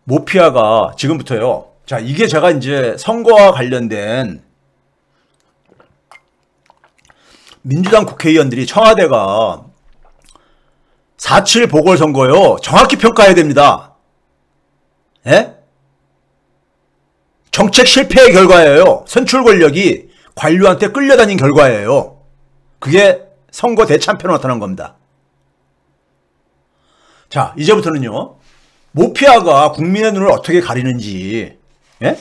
모피아가 지금부터요. 자, 이게 제가 이제 선거와 관련된 민주당 국회의원들이 청와대가 4.7 보궐선거요. 정확히 평가해야 됩니다. 예? 정책 실패의 결과예요. 선출 권력이 관료한테 끌려다닌 결과예요. 그게 선거 대참패로 나타난 겁니다. 자, 이제부터는요. 모피아가 국민의 눈을 어떻게 가리는지, 예?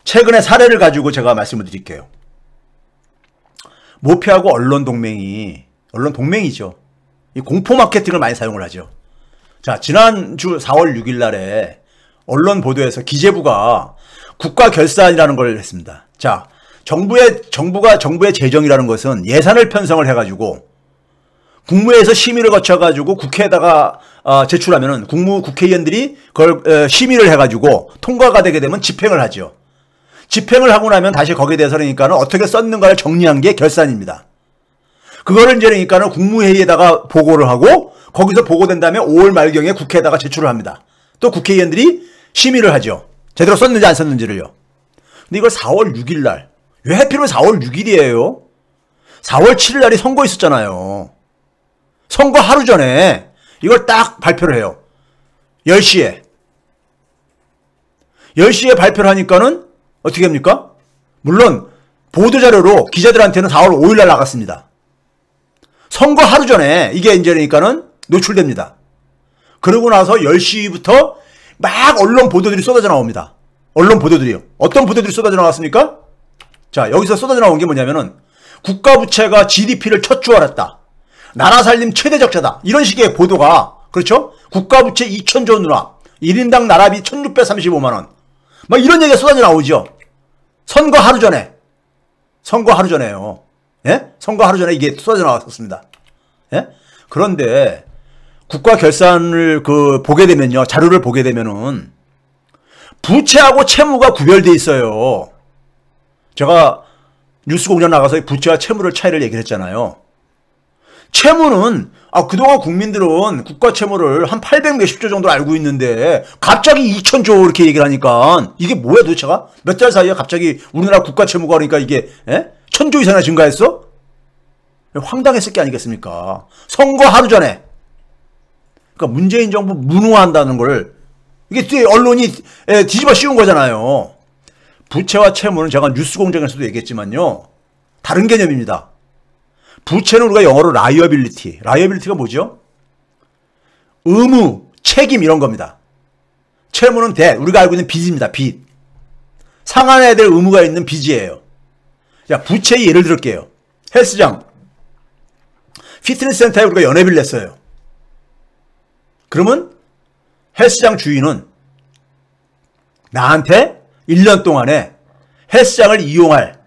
최근의 사례를 가지고 제가 말씀을 드릴게요. 모피아하고 언론 동맹이죠. 이 공포 마케팅을 많이 사용을 하죠. 자, 지난주 4월 6일 날에 언론 보도에서 기재부가 국가 결산이라는 걸 했습니다. 자, 정부의 재정이라는 것은 예산을 편성을 해가지고 국무회에서 심의를 거쳐가지고 국회에다가 제출하면은 국회의원들이 그걸 심의를 해가지고 통과가 되게 되면 집행을 하죠. 집행을 하고 나면 다시 거기에 대해서 그러니까는 어떻게 썼는가를 정리한 게 결산입니다. 그거를 이제 그러니까는 국무회의에다가 보고를 하고 거기서 보고된 다음에 5월 말경에 국회에다가 제출을 합니다. 또 국회의원들이 심의를 하죠. 제대로 썼는지 안 썼는지를요. 근데 이걸 4월 6일 날, 왜 하필이면 4월 6일이에요? 4월 7일 날이 선거 있었잖아요. 선거 하루 전에 이걸 딱 발표를 해요. 10시에. 10시에 발표를 하니까는 어떻게 합니까? 물론 보도자료로 기자들한테는 4월 5일 날 나갔습니다. 선거 하루 전에 이게 이제 그러니까는 노출됩니다. 그러고 나서 10시부터 막 언론 보도들이 쏟아져 나옵니다. 언론 보도들이요. 어떤 보도들이 쏟아져 나왔습니까? 자, 여기서 쏟아져 나온 게 뭐냐면은 국가 부채가 GDP를 첫 주알았다. 나라 살림 최대 적자다. 이런 식의 보도가, 그렇죠? 국가 부채 2,000조 원 누나. 1인당 나라비 1,635만 원. 막 이런 얘기가 쏟아져 나오죠. 선거 하루 전에요. 예? 선거 하루 전에 이게 쏟아져 나왔었습니다. 예? 그런데 국가 결산을 보게 되면요. 자료를 보게 되면은 부채하고 채무가 구별돼 있어요. 제가 뉴스공장 나가서 부채와 채무를 차이를 얘기를 했잖아요. 채무는 그동안 국민들은 국가 채무를 한 800 몇십 조 정도 알고 있는데 갑자기 2,000조 이렇게 얘기를 하니까 이게 뭐야 도대체가? 몇 달 사이에 갑자기 우리나라 국가 채무가 그러니까 이게 1,000조 이상이나 증가했어? 황당했을 게 아니겠습니까? 선거 하루 전에. 그러니까 문재인 정부 무능화한다는 걸 이게 언론이 뒤집어 씌운 거잖아요. 부채와 채무는 제가 뉴스공장에서도 얘기했지만요. 다른 개념입니다. 부채는 우리가 영어로 라이어빌리티가 뭐죠? 의무, 책임 이런 겁니다. 채무는 우리가 알고 있는 빚입니다. 빚. 상환해야 될 의무가 있는 빚이에요. 자, 부채의 예를 들을게요. 헬스장, 피트니스 센터에 우리가 연회비를 냈어요. 그러면 헬스장 주인은 나한테 1년 동안에 헬스장을 이용할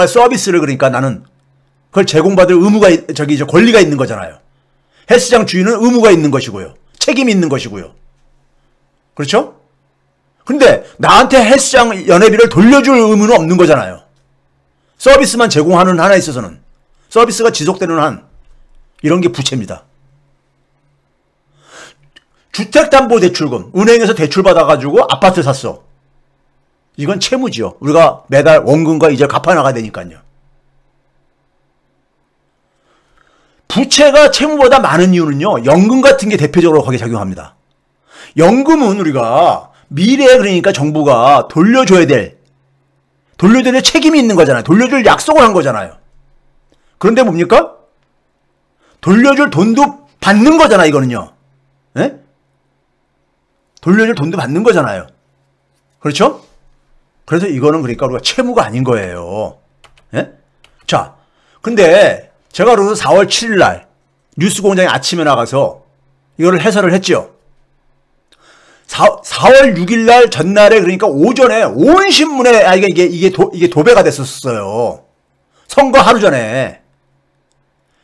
서비스를 그러니까 나는 그걸 제공받을 권리가 있는 거잖아요. 헬스장 주인은 의무가 있는 것이고요. 책임이 있는 것이고요. 그렇죠? 근데 나한테 헬스장 연회비를 돌려줄 의무는 없는 거잖아요. 서비스만 제공하는 한에 있어서는. 서비스가 지속되는 한. 이런 게 부채입니다. 주택담보대출금. 은행에서 대출 받아가지고 아파트 샀어. 이건 채무지요. 우리가 매달 원금과 이자를 갚아나가야 되니까요. 부채가 채무보다 많은 이유는요. 연금 같은 게 대표적으로 거기에 작용합니다. 연금은 우리가 미래에 그러니까 정부가 돌려줘야 될 책임이 있는 거잖아요. 돌려줄 약속을 한 거잖아요. 그런데 뭡니까? 돌려줄 돈도 받는 거잖아, 이거는요. 예? 돌려줄 돈도 받는 거잖아요. 그렇죠? 그래서 이거는 그러니까 우리가 채무가 아닌 거예요. 예? 자, 근데 제가 그래서 4월 7일 날 뉴스공장에 아침에 나가서 이거를 해설을 했죠. 4월 6일 날 전날에 그러니까 오전에 온 신문에 이게 도배가 됐었어요. 선거 하루 전에.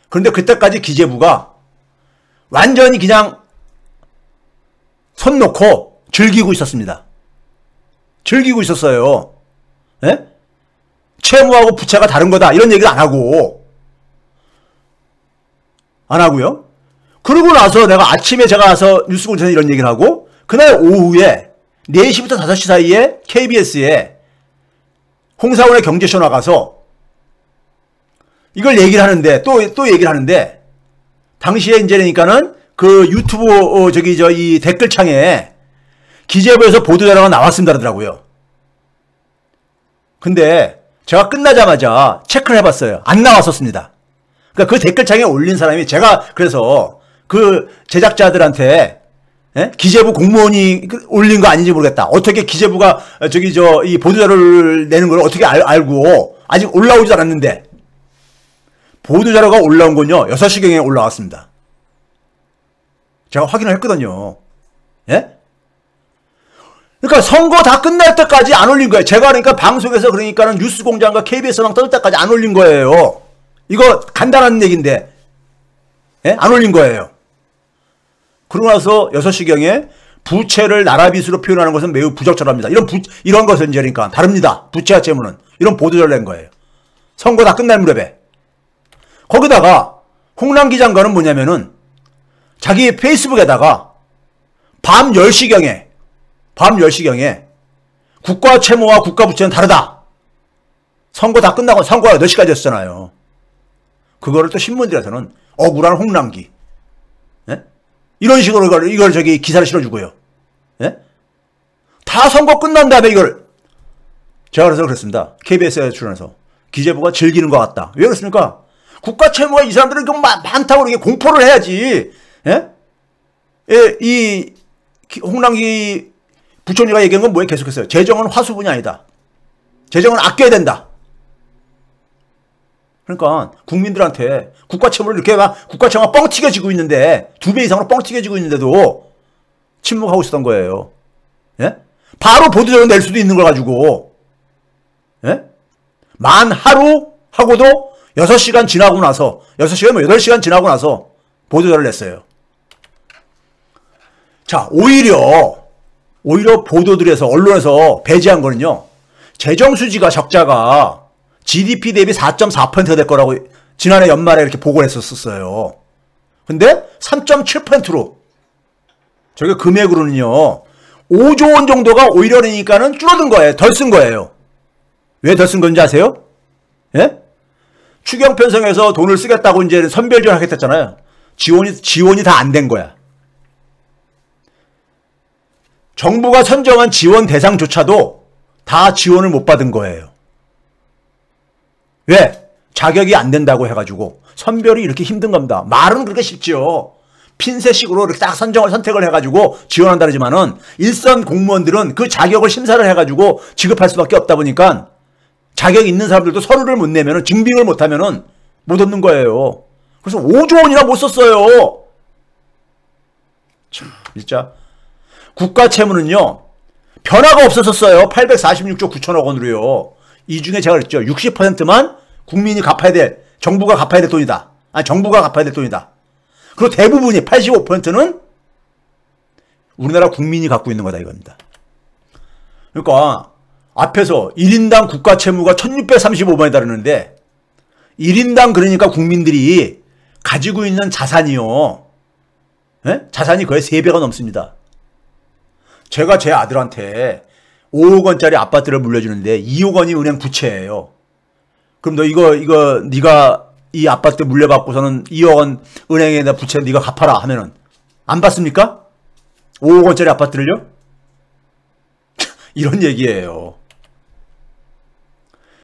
그런데 그때까지 기재부가 완전히 그냥 손 놓고 즐기고 있었습니다. 즐기고 있었어요. 예? 채무하고 부채가 다른 거다 이런 얘기를 안 하고요. 그러고 나서 내가 아침에 제가 가서 뉴스공장에 이런 얘기를 하고 그날 오후에 4시부터 5시 사이에 KBS에 홍사원의 경제쇼 나가서 이걸 얘기를 하는데 또 얘기를 하는데 당시에 이제니까는 그 유튜브 이 댓글창에 기재부에서 보도자료가 나왔습니다 그러더라고요. 근데 제가 끝나자마자 체크를 해봤어요. 안 나왔었습니다. 그러니까 그 댓글창에 올린 사람이 제가 그래서 그 제작자들한테 기재부 공무원이 올린 거 아닌지 모르겠다. 어떻게 기재부가 이 보도자료를 내는 걸 어떻게 알고 아직 올라오지 않았는데 보도자료가 올라온 건요 6시경에 올라왔습니다. 제가 확인을 했거든요. 예? 그러니까 선거 다 끝날 때까지 안 올린 거예요. 제가 그러니까 방송에서 그러니까는 뉴스공장과 KBS랑 떠들 때까지 안 올린 거예요. 이거 간단한 얘기인데 예? 안 올린 거예요. 그러고 나서 6시경에 부채를 나라빚으로 표현하는 것은 매우 부적절합니다. 이런 것은 이제 그러니까 다릅니다. 부채와 채무는. 이런 보도자료를 낸 거예요. 선거 다 끝날 무렵에. 거기다가 홍남기 장관은 뭐냐면은 자기 페이스북에다가 밤 10시경에 국가 채무와 국가 부채는 다르다. 선거 다 끝나고 선거가 8시까지였잖아요. 그거를 또 신문들에서는 억울한 홍남기. 예? 이런 식으로 이걸 기사를 실어주고요. 예? 다 선거 끝난 다음에 이걸 제가 그래서 그랬습니다. KBS에 출연해서 기재부가 즐기는 것 같다. 왜 그렇습니까? 국가 채무가 이 사람들은 좀 많다고 이렇게 공포를 해야지. 예? 예, 이 홍남기 부총리가 얘기한 건 뭐에 계속했어요. 재정은 화수분이 아니다. 재정은 아껴야 된다. 그러니까 국민들한테 국가 채무를 이렇게 막 국가 채무가 뻥튀겨지고 있는데 2배 이상으로 뻥튀겨지고 있는데도 침묵하고 있었던 거예요. 예? 바로 보도자료 낼 수도 있는 걸 가지고 예? 만 하루 하고도 6시간 지나고 나서 6시간 8시간 지나고 나서 보도자료를 냈어요. 자, 오히려 보도들에서 언론에서 배제한 거는요. 재정수지가 적자가 GDP 대비 4.4%가 될 거라고 지난해 연말에 이렇게 보고를 했었어요. 근데 3.7%로 저게 금액으로는요. 5조 원 정도가 오히려 그러니까는 줄어든 거예요. 덜 쓴 거예요. 왜 덜 쓴 건지 아세요? 예? 추경 편성해서 돈을 쓰겠다고 이제 선별지원 하겠다잖아요. 지원이 다 안 된 거야. 정부가 선정한 지원 대상조차도 다 지원을 못 받은 거예요. 왜? 자격이 안 된다고 해가지고 선별이 이렇게 힘든 겁니다. 말은 그렇게 쉽죠. 핀셋식으로 이렇게 딱 선택을 해가지고 지원한다 그러지만은 일선 공무원들은 그 자격을 심사를 해가지고 지급할 수밖에 없다 보니까 자격 있는 사람들도 서류를 못 내면은 증빙을 못 하면은 못 얻는 거예요. 그래서 5조 원이나 못 썼어요. 참, 진짜. 국가 채무는요, 변화가 없었었어요. 846조 9천억 원으로요. 이 중에 제가 그랬죠. 60%만 국민이 갚아야 될, 정부가 갚아야 될 돈이다. 아니, 정부가 갚아야 될 돈이다. 그리고 대부분이 85%는 우리나라 국민이 갖고 있는 거다 이겁니다. 그러니까 앞에서 1인당 국가 채무가 1635만에 달하는데 1인당 그러니까 국민들이 가지고 있는 자산이요. 예? 자산이 거의 3배가 넘습니다. 제가 제 아들한테 5억 원짜리 아파트를 물려주는데 2억 원이 은행 부채예요. 그럼 너 이거 네가 이 아파트 물려받고서는 2억 원 은행에다 부채 네가 갚아라 하면은 안 받습니까? 5억 원짜리 아파트를요? 이런 얘기예요.